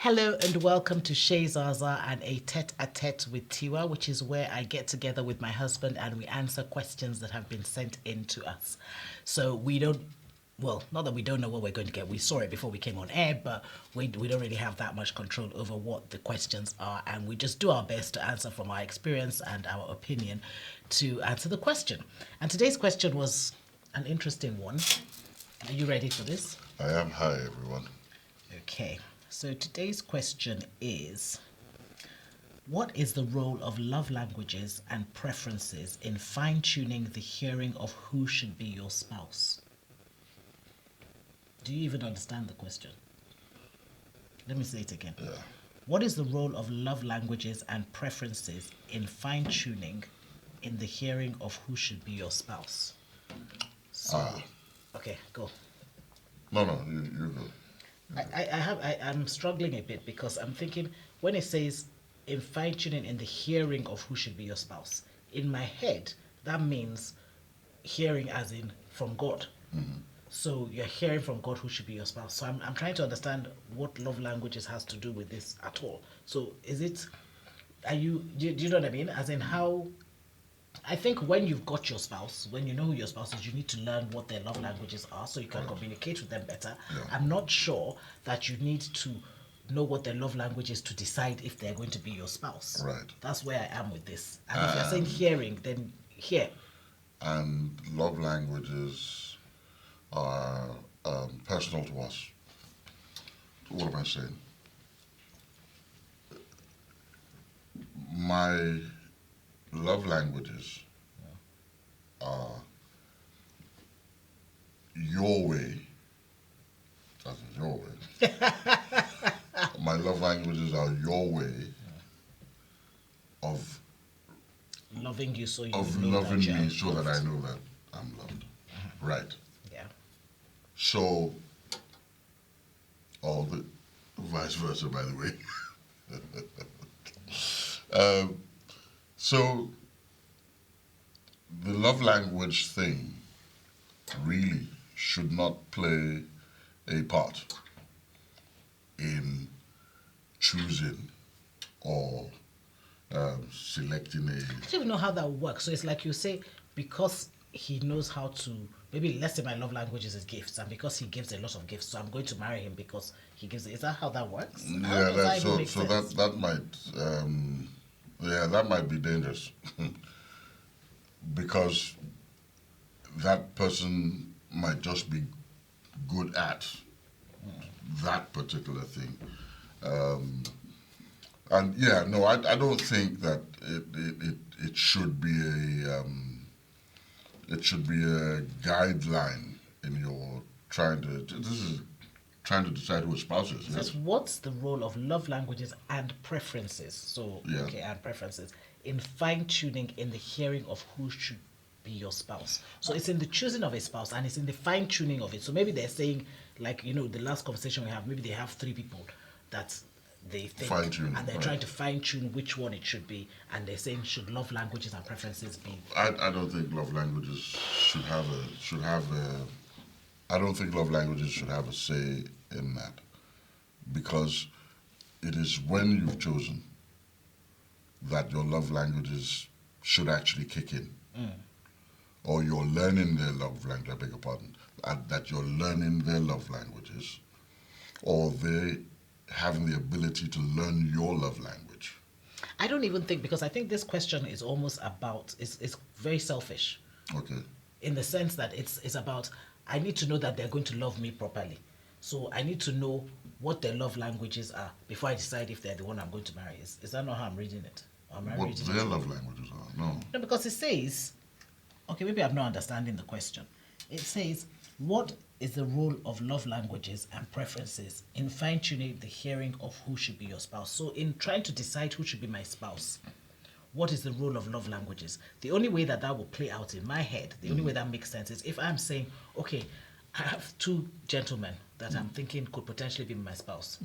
Hello and welcome to Chez, Zasaa and a Tête-à-tête with Tiwa, which is where I get together with my husband and we answer questions that have been sent in to us. So we don't, well, not that we don't know what we're going to get. We saw it before we came on air, but we don't really have that much control over what the questions are. And we just do our best to answer from our experience and our opinion to answer the question. And today's question was an interesting one. Are you ready for this? I am. Hi, everyone. Okay. So today's question is, what is the role of love languages and preferences in fine-tuning the hearing of who should be your spouse? Do you even understand the question? Let me say it again. Yeah. What is the role of love languages and preferences in fine-tuning in the hearing of who should be your spouse? So, okay, go. No, you go. I'm struggling a bit because I'm thinking when it says in fine tuning in the hearing of who should be your spouse, in my head that means hearing as in from God. Mm-hmm. So you're hearing from God who should be your spouse. So I'm trying to understand what love languages has to do with this at all. So do you know what I mean? As in how, I think when you've got your spouse, when you know who your spouse is, you need to learn what their love languages are so you can communicate with them better. Yeah. I'm not sure that you need to know what their love language is to decide if they're going to be your spouse. Right. That's where I am with this. And if you're saying hearing, then hear. And love languages are personal to us. What am I saying? My love languages are your way. That's your way. My love languages are your way of Loving you so you of know loving that you're me so that I loved. know that I'm loved. Right. Yeah. So, all the vice versa, by the way. So, the love language thing really should not play a part in choosing or selecting a. I don't even know how that works. So it's like you say, because he knows how to, maybe let's say my love language is his gifts, and because he gives a lot of gifts, so I'm going to marry him because he gives it. Is that how that works? How Yeah, does that even make so sense? that might that might be dangerous because that person might just be good at that particular thing. And yeah, no, I don't think that it should be a guideline in your trying to decide who a spouse is. It says, what's the role of love languages and preferences? So, Yeah. okay, and preferences in fine tuning in the hearing of who should be your spouse. So it's in the choosing of a spouse and it's in the fine tuning of it. So maybe they're saying, like, the last conversation we have, maybe they have 3 people that they think, Fine-tune, and they're right. trying to fine tune which one it should be, and they're saying should love languages and preferences be. I don't think love languages should have a. I don't think love languages should have a say in that, because it is when you've chosen that your love languages should actually kick in, or you're learning their love language. I beg your pardon. That you're learning their love languages, or they having the ability to learn your love language. I don't even think, because I think this question is almost about, it's very selfish. Okay. In the sense that it's about, I need to know that they're going to love me properly. So I need to know what their love languages are before I decide if they're the one I'm going to marry. Is that not how I'm reading it? Or am I What reading their it? love languages are? No. No, because it says, okay, maybe I'm not understanding the question. It says, what is the role of love languages and preferences in fine-tuning the hearing of who should be your spouse? So in trying to decide who should be my spouse, what is the role of love languages? The only way that will play out in my head, the only way that makes sense is if I'm saying, okay, I have 2 gentlemen that I'm thinking could potentially be my spouse.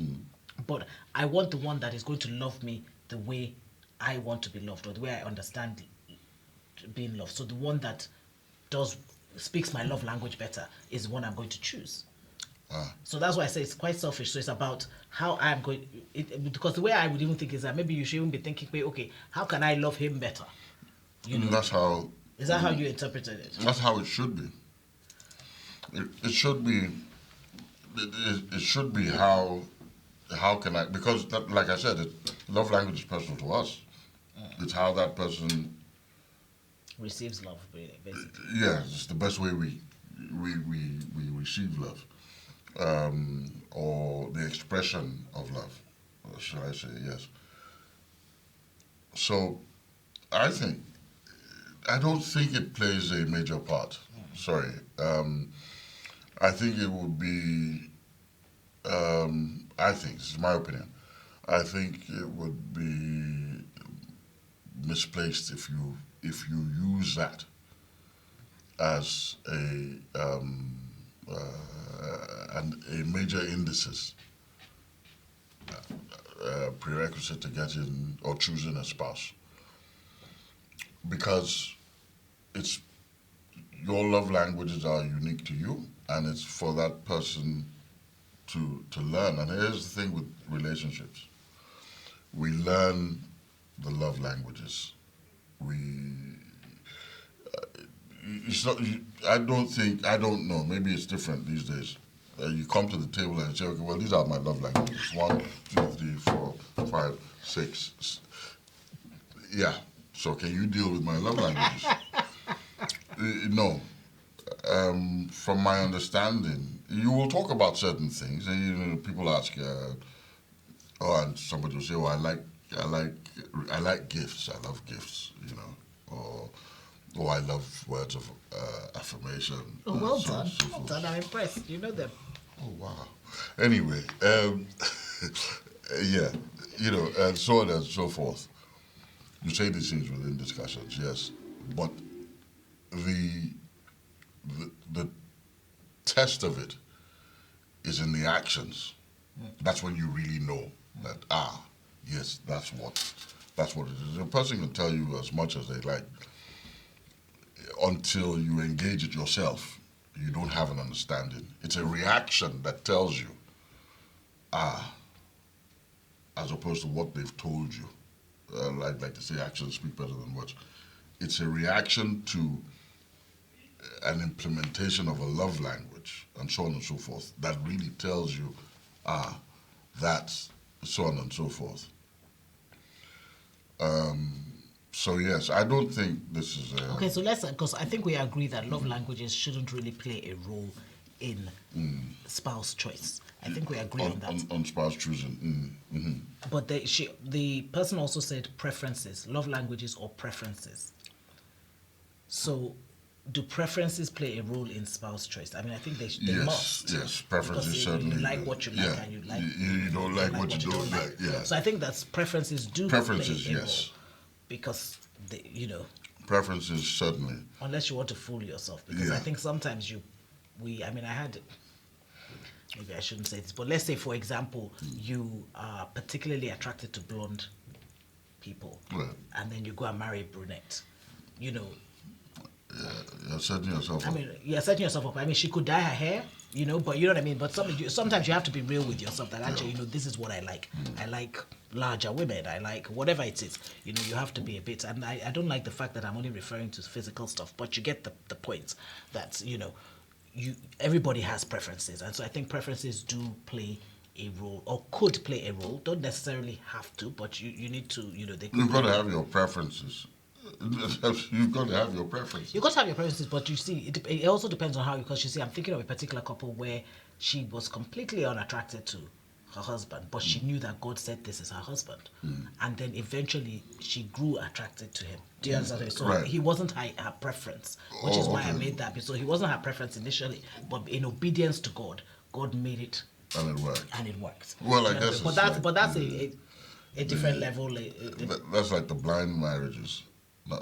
But I want the one that is going to love me the way I want to be loved, or the way I understand being loved. So the one that speaks my love language better is the one I'm going to choose. So that's why I say it's quite selfish. So it's about how I'm going. Because the way I would even think is that maybe you should even be thinking, okay, how can I love him better? You know? That's how. Is that how you interpreted it? That's how it should be. It should be. It should be how. How can I? Because that, like I said, love language is personal to us. It's how that person Receives love, basically. Yeah, it's the best way we receive love, or the expression of love, should I say? Yes. So, I don't think it plays a major part. Sorry, I think it would be. I think this is my opinion. I think it would be misplaced if you use that as a major indices, prerequisite to getting or choosing a spouse, because it's your love languages are unique to you, and it's for that person to learn. And here's the thing with relationships: we learn the love languages. It's not. I don't know. Maybe it's different these days. You come to the table and say, okay, well, these are my love languages. 1, 2, 3, 4, 5, 6. Yeah. So can you deal with my love languages? No. From my understanding, you will talk about certain things, and people ask, and somebody will say, "Oh, I like gifts. I love gifts," or "Oh, I love words of affirmation." Oh, well done. Well done. I'm impressed. You know them. Oh, wow. Anyway, yeah, and so on and so forth. You say these things within discussions, yes, but the test of it is in the actions. That's when you really know that, yes, that's what it is. A person can tell you as much as they like. Until you engage it yourself, you don't have an understanding. It's a reaction that tells you, as opposed to what they've told you. Like to say, actions speak better than words. It's a reaction to an implementation of a love language, and so on and so forth, that really tells you, that's so on and so forth. So yes, I don't think this is Okay, so because I think we agree that love languages shouldn't really play a role in spouse choice. I think we agree on that. On spouse choosing. But the person also said preferences, love languages or preferences. So, do preferences play a role in spouse choice? I mean, I think they must. Yes, preferences certainly. You like what you like, and you like. You don't like what you don't like. Yeah. So I think that preferences do play a role, because preferences certainly. Unless you want to fool yourself, because I think sometimes maybe I shouldn't say this, but let's say, for example, you are particularly attracted to blonde people, and then you go and marry a brunette. You're setting yourself up. I mean, you're setting yourself up. I mean, she could dye her hair, but you know what I mean? But sometimes you have to be real with yourself that actually, this is what I like. I like larger women. I like whatever it is. You have to be a bit, and I don't like the fact that I'm only referring to physical stuff, but you get the point that, everybody has preferences. And so I think preferences do play a role, or could play a role. Don't necessarily have to, but you need to, they could. You've got to have your preferences. You've got to have your preferences. You've got to have your preferences, but you see, it also depends on how, because you see, I'm thinking of a particular couple where she was completely unattracted to her husband, but she knew that God said this is her husband. And then eventually she grew attracted to him. Do you understand? So he wasn't her preference, which is why I made that. So he wasn't her preference initially, but in obedience to God, God made it. And it worked. And it works. Well, I guess but that's a different level. That's like the blind marriages.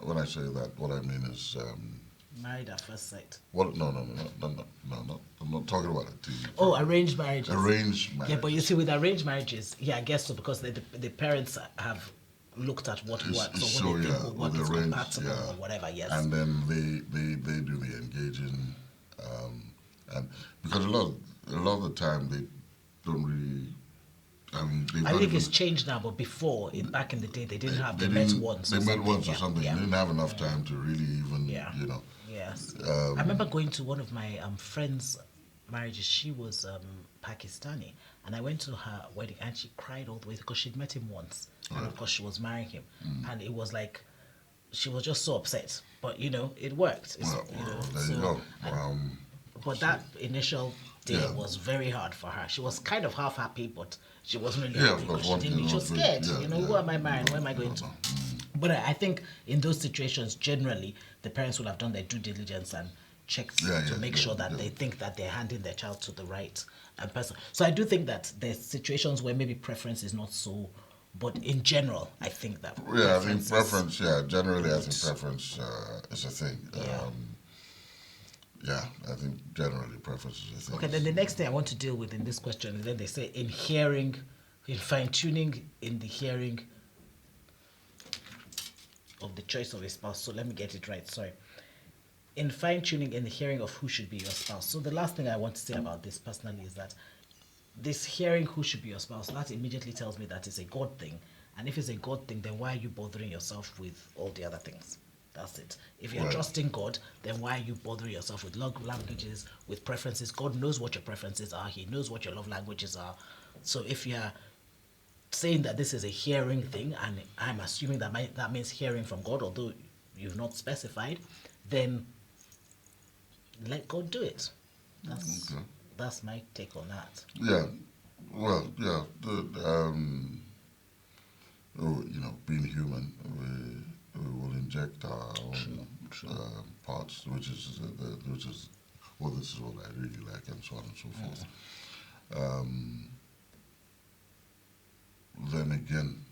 When I say that, what I mean is married at first sight. What? No. I'm not talking about it. Oh, arranged marriages. Arranged marriages. Yeah, but you see, with arranged marriages, I guess so, because the parents have looked at what works, so what they think will work is compatible or whatever. Yes. And then they do the engaging, and because a lot of a lot of the time they don't really. I mean, I think it's changed now, but before, back in the day, they didn't have. They met once. They met once or Yeah, something. yeah. They didn't have enough time to really even, Yeah. you know. Yes. I remember going to one of my friends' marriages. She was Pakistani, and I went to her wedding, and she cried all the way because she'd met him once, and of course she was marrying him, and it was like she was just so upset. But you know, it worked. There you go. But that initial day Yeah. was very hard for her. She was kind of half happy, but she wasn't really Yeah, happy of course, because she was scared. yeah, Who am I marrying? Where am I going to? But I think in those situations, generally, the parents will have done their due diligence and checked to make sure that they think that they're handing their child to the right person. So I do think that there's situations where maybe preference is not so, but in general, I think that Yeah, I think preference. Yeah, generally, I think preference is a thing. Yeah, I think generally preference is a thing. Okay, then the next thing I want to deal with in this question is then they say in hearing, in fine tuning in the hearing of the choice of a spouse. So let me get it right. Sorry. In fine tuning in the hearing of who should be your spouse. So the last thing I want to say about this personally is that this hearing who should be your spouse, that immediately tells me that it's a God thing. And if it's a God thing, then why are you bothering yourself with all the other things? That's it. If you're trusting God, then why are you bothering yourself with love languages, with preferences? God knows what your preferences are. He knows what your love languages are. So if you're saying that this is a hearing thing, and I'm assuming that means hearing from God, although you've not specified, then let God do it. That's my take on that. Yeah, well, yeah. Being human, we will inject our own parts, which is well, this is what I really like, and so on and so forth. Then again,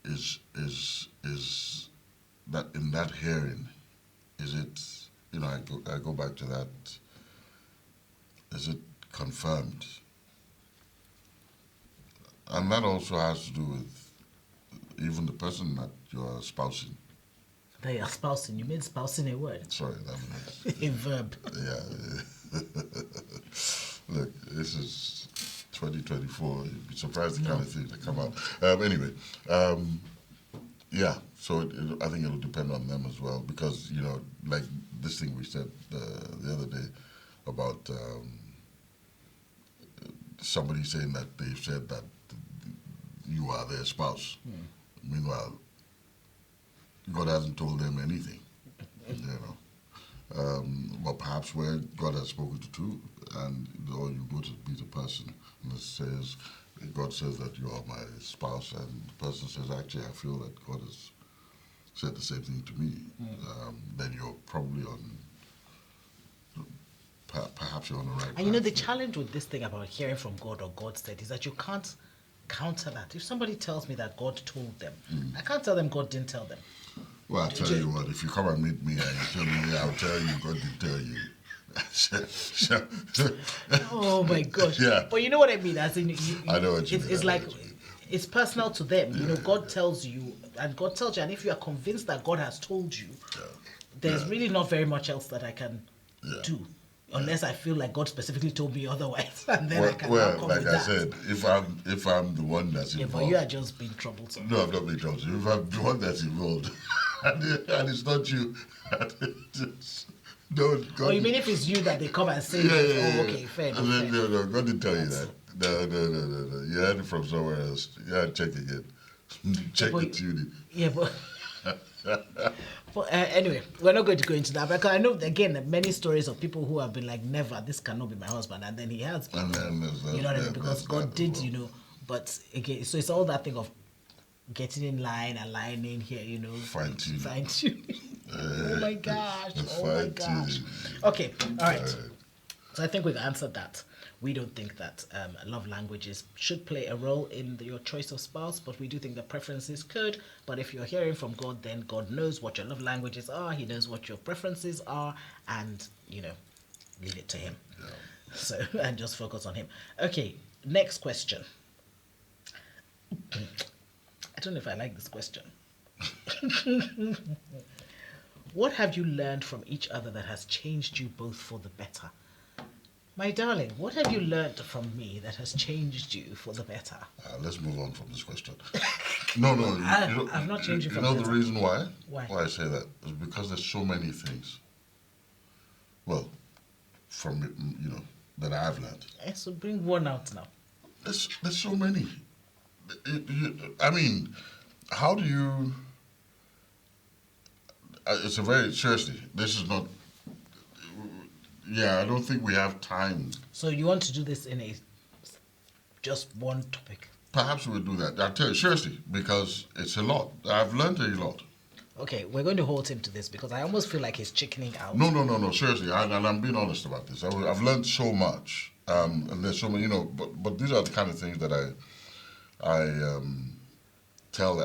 is that in that hearing, is it? I go back to that. Is it confirmed? And that also has to do with even the person that you're espousing. That you're espousing. You made espousing a word. Sorry, that means a verb. Yeah. Look, this is 2024. You'd be surprised the kind of things that come out. Anyway, yeah. So I think it'll depend on them as well, because like this thing we said the other day about somebody saying that they've said that you are their spouse. Meanwhile, God hasn't told them anything. But perhaps where God has spoken to two, or you go to meet a person and it says, God says that you are my spouse, and the person says, actually, I feel that God has said the same thing to me. Then you're probably perhaps you're on the right path. And the challenge with this thing about hearing from God or God said is that you can't counter that. If somebody tells me that God told them, I can't tell them God didn't tell them. Well, I'll tell you what, if you come and meet me and you tell me, I'll tell you, God didn't tell you. Oh my gosh. Yeah. But you know what I mean? As in, I know what you mean. It's like, it's personal to them. God tells you, and God tells you, and if you are convinced that God has told you, there's really not very much else that I can do. Unless I feel like God specifically told me otherwise, and then I can come like with I that. said, if I'm the one that's involved, but you are just being troublesome. No, I'm not being troublesome. If I'm the one that's involved, and it's not you, don't. God, You mean if it's you that they come and say, okay, fair enough. No, God didn't tell you that. No. You heard it from somewhere else. You gotta check again. Check the tuning. Yeah, but. But anyway, we're not going to go into that, because I know again many stories of people who have been like, never, this cannot be my husband, and then he has been. And then there's you know what I mean? Because God did, well. But again, so it's all that thing of getting in line, aligning here, Fine tuning. Fine tuning. Oh my gosh. Okay, all right. So I think we've answered that. We don't think that love languages should play a role in your choice of spouse, but we do think that preferences could. But if you're hearing from God, then God knows what your love languages are. He knows what your preferences are, and, leave it to him. Yeah. So, and just focus on him. Okay, next question. I don't know if I like this question. What have you learned from each other that has changed you both for the better? My darling, what have you learned from me that has changed you for the better? Let's move on from this question. No, no, I've not changed you for the know the better. reason why? Why? Why I say that is because there's so many things. Well, from that I've learned. So bring one out now. There's so many. I mean, how do you? It's a very seriously. This is not. Yeah, I don't think we have time. So you want to do this in just one topic? Perhaps we'll do that. I'll tell you seriously because it's a lot. I've learned a lot. Okay, we're going to hold him to this because I almost feel like he's chickening out. No. Seriously, and I'm being honest about this. I've learned so much, and there's so many, But these are the kind of things that I tell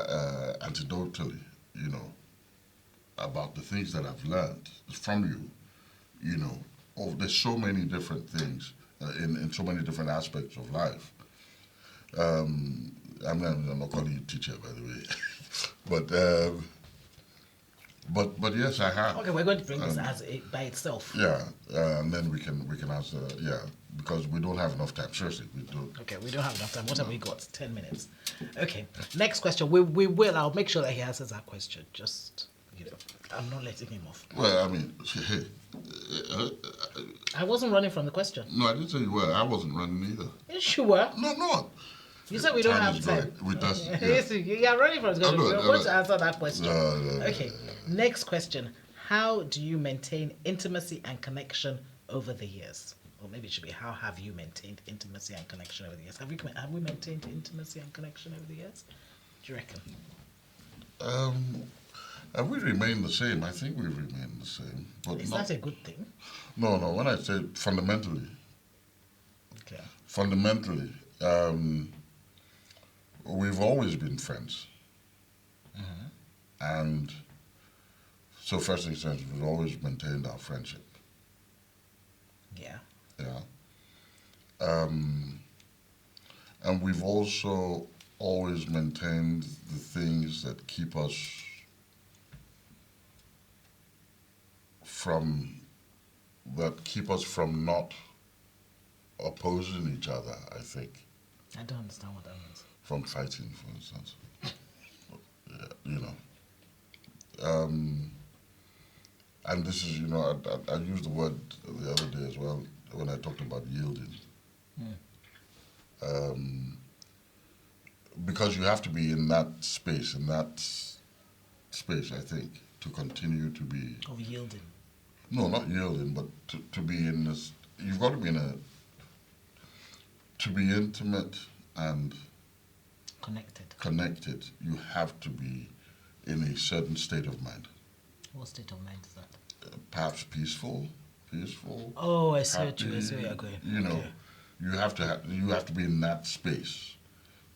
anecdotally, about the things that I've learned from you. Oh, there's so many different things in so many different aspects of life. I'm not calling you teacher, by the way, but yes, I have. Okay, we're going to bring this as by itself. Yeah, and then we can answer. Yeah, because we don't have enough time. Seriously, we don't. Okay, we don't have enough time. What have we got? 10 minutes. Okay, next question. We will. I'll make sure that he answers that question. Just I'm not letting him off. Well, I mean, hey, I wasn't running from the question. no, I didn't say you were. I wasn't running either. Yes, you were. No. You said we don't have time. With us, yeah. Yes, you are running from the question. We want to answer that question. No. Okay, next question. How do you maintain intimacy and connection over the years? Or maybe it should be, how have you maintained intimacy and connection over the years? Have we maintained intimacy and connection over the years? Do you reckon? Have we remained the same? I think we've remained the same. But Is that a good thing? No. When I say fundamentally, Okay. We've always been friends. Mm-hmm. And so first instance, we've always maintained our friendship. Yeah. Yeah. And we've also always maintained the things that keep us from not opposing each other, I think. I don't understand what that means. From fighting, for instance. Yeah, and this is, I used the word the other day as well when I talked about yielding. Because you have to be in that space, I think, to continue to be... Of yielding. No, not yielding, but to be in this... You've got to be to be intimate and... Connected, you have to be in a certain state of mind. What state of mind is that? Perhaps peaceful. Oh, I see happy, what you're going. Okay. You have to be in that space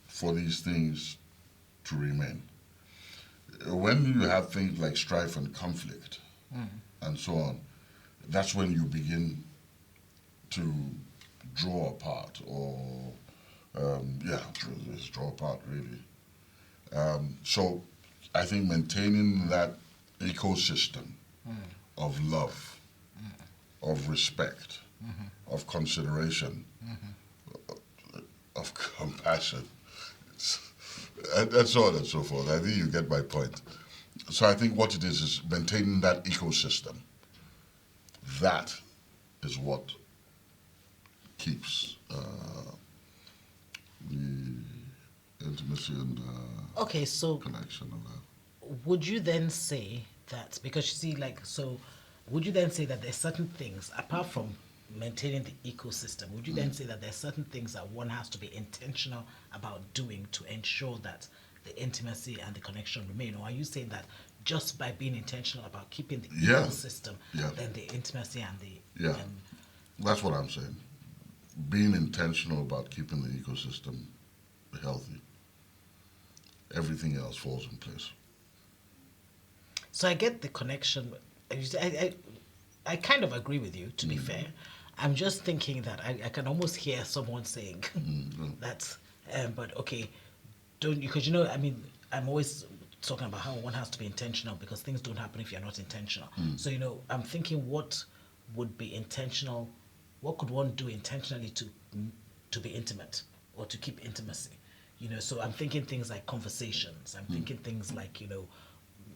for these things to remain. When you have things like strife and conflict and so on, that's when you begin to draw apart or draw apart really. So I think maintaining that ecosystem of love, of respect, of consideration, of compassion, and so on and so forth. I think you get my point. So I think what it is maintaining that ecosystem. That is what keeps the intimacy and connection of that. Would you then say that, because you see, would you then say that there's certain things, apart from maintaining the ecosystem, would you then say that there's certain things that one has to be intentional about doing to ensure that the intimacy and the connection remain? Or are you saying that just by being intentional about keeping the ecosystem, then the intimacy and the... Yeah, that's what I'm saying. Being intentional about keeping the ecosystem healthy, everything else falls in place. So I get the connection. I kind of agree with you, to be fair. I'm just thinking that I can almost hear someone saying that, but okay, don't you, because I'm always talking about how one has to be intentional because things don't happen if you're not intentional. So, I'm thinking what would be intentional what could one do intentionally to be intimate or to keep intimacy? So I'm thinking things like conversations. I'm thinking things like,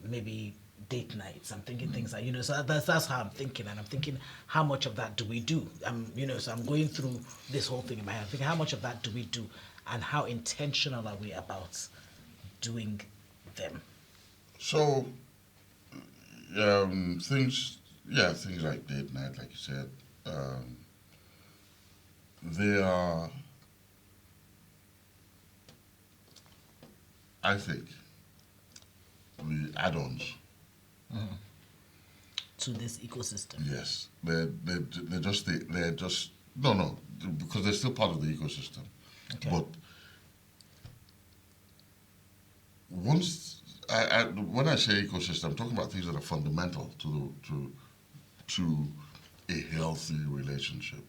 maybe date nights. I'm thinking things like, so that's how I'm thinking. And I'm thinking, how much of that do we do? So I'm going through this whole thing in my head. I'm thinking, how much of that do we do? And how intentional are we about doing them? So, things like date night, like you said, they are, I think, the add-ons. To this ecosystem. Yes, they're just no, because they're still part of the ecosystem. Okay. But once when I say ecosystem, I'm talking about things that are fundamental to a healthy relationship.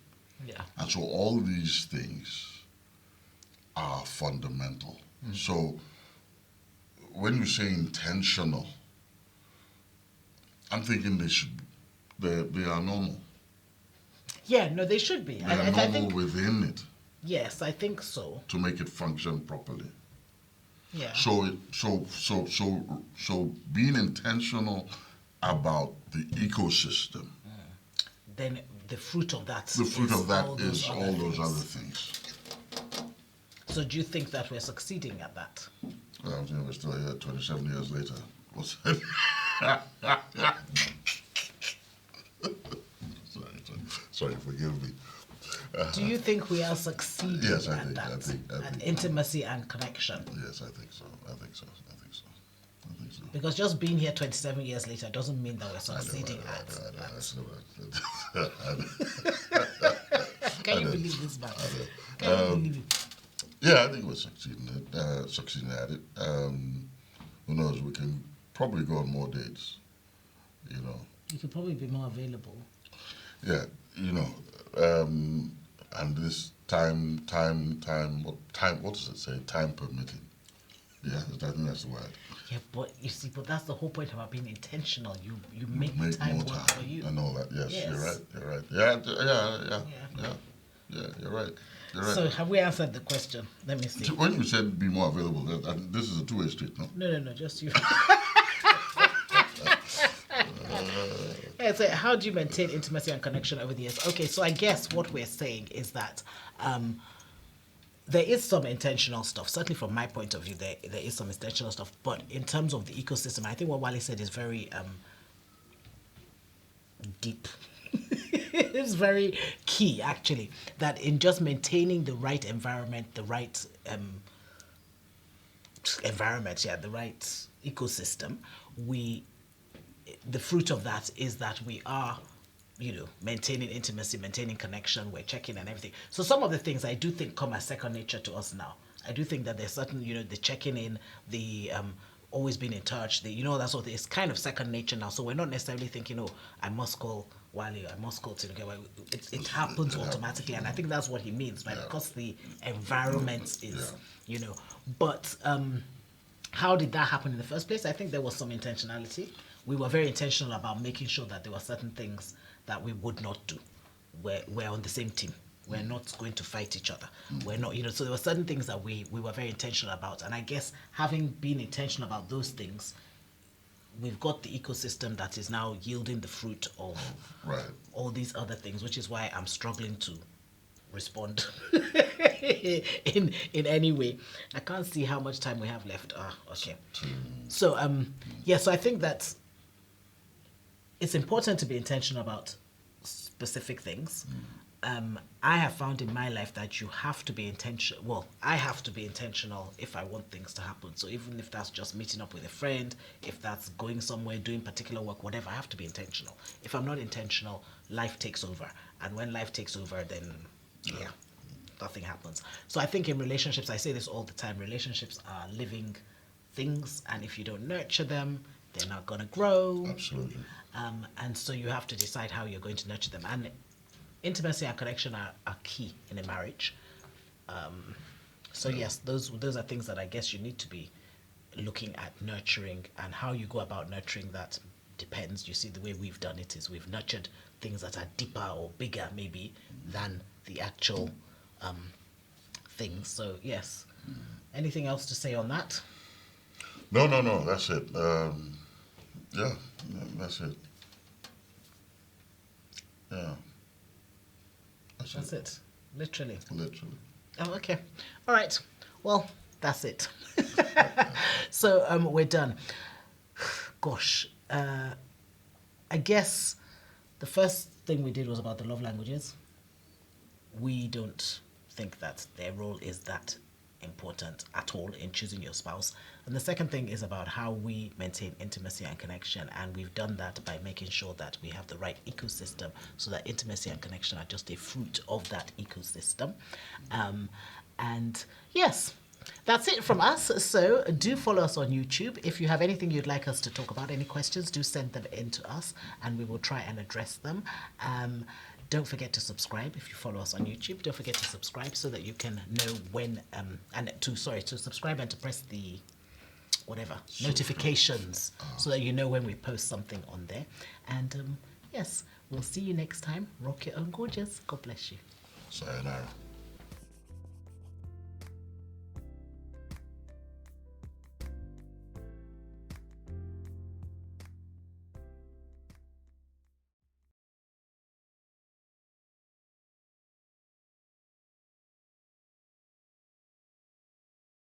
Yeah. And so all these things are fundamental. So when you say intentional, I'm thinking they are normal. Yeah, no, they should be. They are I normal think, within it yes, I think so. to make it function properly. Yeah. So being intentional about the ecosystem. Then the fruit of that. The fruit of that all is all those other things. things. So do you think that we're succeeding at that? Well, we're still here 27 years later. What's sorry, forgive me. Do you think we are succeeding Yes, I at think- that? I think- at intimacy and connection? Yes, I think so. Because just being here 27 years later doesn't mean that we're succeeding at. Can you believe this, man? Can you believe it? Yeah, I think we're succeeding at it. Who knows? We can probably go on more dates. You could probably be more available. Yeah, and this time. What does it say? Time permitting. Yeah, I think that's the word. Yeah, but you see, that's the whole point about being intentional. You make Make time more work time for you. and all that. Yes, Yes. You're right. Yeah. You're right. So have we answered the question? Let me see. When you said be more available, this is a two-way street, no? No, just you. Yeah, so how do you maintain intimacy and connection over the years? Okay, so I guess what we're saying is that there is some intentional stuff. Certainly from my point of view, there is some intentional stuff. But in terms of the ecosystem, I think what Wale said is very deep. It's very key, actually, that in just maintaining the right environment, the right the right ecosystem, the fruit of that is that we are, maintaining intimacy, maintaining connection, we're checking and everything. So some of the things I do think come as second nature to us now. I do think that there's certain, the checking in, the always being in touch, that sort of thing. It's kind of second nature now. So we're not necessarily thinking, I must call Wale, I must call Tinuke. It happens automatically. And I think that's what he means, right? Because the environment is, But how did that happen in the first place? I think there was some intentionality. We were very intentional about making sure that there were certain things that we would not do. We're on the same team. We're not going to fight each other. We're not, so there were certain things that we were very intentional about. And I guess having been intentional about those things, we've got the ecosystem that is now yielding the fruit of all these other things, which is why I'm struggling to respond in any way. I can't see how much time we have left. Okay. So so I think that it's important to be intentional about specific things. I have found in my life that you have to be intentional. Well, I have to be intentional if I want things to happen. So even if that's just meeting up with a friend, if that's going somewhere, doing particular work, whatever, I have to be intentional. If I'm not intentional, life takes over. And when life takes over, then nothing happens. So I think in relationships, I say this all the time, relationships are living things. And if you don't nurture them, they're not going to grow. Absolutely. And so you have to decide how you're going to nurture them. And intimacy and connection are key in a marriage. So yes, those are things that I guess you need to be looking at nurturing, and how you go about nurturing that depends. You see, the way we've done it is we've nurtured things that are deeper or bigger maybe than the actual thing. So yes. Anything else to say on that? No, that's it. Yeah, that's it. Yeah. That's it. Literally. Literally. Oh, okay. All right. Well, that's it. So we're done. Gosh. I guess the first thing we did was about the love languages. We don't think that their role is that important at all in choosing your spouse. And the second thing is about how we maintain intimacy and connection, and we've done that by making sure that we have the right ecosystem so that intimacy and connection are just a fruit of that ecosystem. And yes, that's it from us. So do follow us on YouTube. If you have anything you'd like us to talk about, any questions, do send them in to us and we will try and address them. Don't forget to subscribe if you follow us on YouTube. Don't forget to subscribe so that you can know when to subscribe and to press the notifications so that you know when we post something on there. And yes, we'll see you next time. Rock your own gorgeous. God bless you. Sayonara.